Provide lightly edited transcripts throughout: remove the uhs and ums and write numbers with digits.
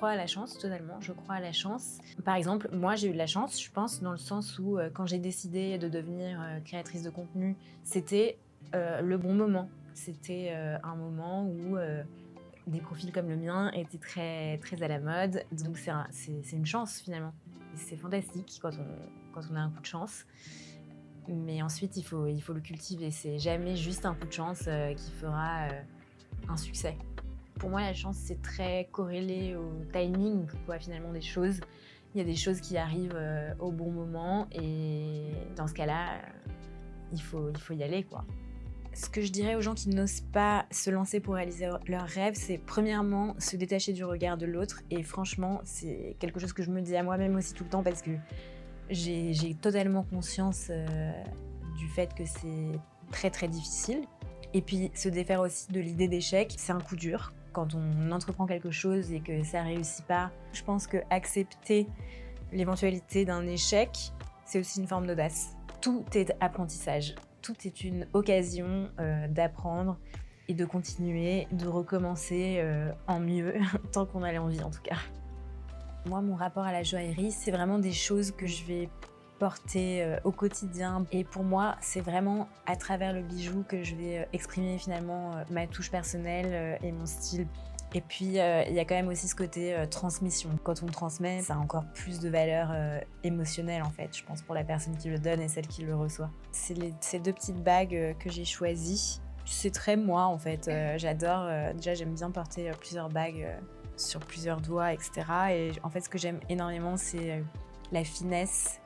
crois à la chance, totalement, je crois à la chance. Par exemple, moi j'ai eu de la chance, je pense, dans le sens où quand j'ai décidé de devenir créatrice de contenu, c'était le bon moment. C'était un moment où des profils comme le mien étaient très, très à la mode, donc c'est une chance finalement. C'est fantastique quand on a un coup de chance, mais ensuite il faut le cultiver. C'est jamais juste un coup de chance qui fera un succès. Pour moi, la chance, c'est très corrélé au timing, quoi, finalement, des choses. Il y a des choses qui arrivent au bon moment et dans ce cas-là, il faut y aller, quoi. Ce que je dirais aux gens qui n'osent pas se lancer pour réaliser leurs rêves, c'est premièrement se détacher du regard de l'autre. Et franchement, c'est quelque chose que je me dis à moi-même aussi tout le temps parce que j'ai totalement conscience du fait que c'est très très difficile. Et puis se défaire aussi de l'idée d'échec, c'est un coup dur. Quand on entreprend quelque chose et que ça réussit pas, je pense que accepter l'éventualité d'un échec, c'est aussi une forme d'audace. Tout est apprentissage, tout est une occasion d'apprendre et de continuer, de recommencer en mieux, tant qu'on a l'envie en tout cas. Moi, mon rapport à la joaillerie, c'est vraiment des choses que je vais porter au quotidien. Et pour moi, c'est vraiment à travers le bijou que je vais exprimer finalement ma touche personnelle et mon style. Et puis, il y a quand même aussi ce côté transmission. Quand on transmet, ça a encore plus de valeur émotionnelle en fait, je pense, pour la personne qui le donne et celle qui le reçoit. C'est ces deux petites bagues que j'ai choisies. C'est très moi en fait. J'adore, déjà j'aime bien porter plusieurs bagues sur plusieurs doigts, etc. Et en fait, ce que j'aime énormément, c'est la finesse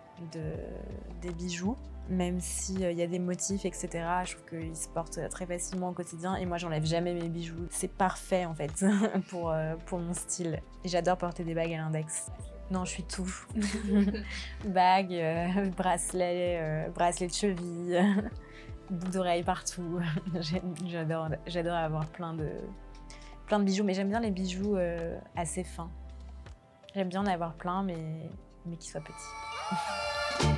des bijoux. Même s'il y a des motifs, etc., je trouve qu'ils se portent très facilement au quotidien. Et moi, j'enlève jamais mes bijoux. C'est parfait, en fait, pour mon style. Et j'adore porter des bagues à l'index. Non, je suis tout. Bagues, bracelets de cheville, boucles d'oreilles partout. J'adore avoir plein de bijoux, mais j'aime bien les bijoux assez fins. J'aime bien en avoir plein, mais qui soient petits.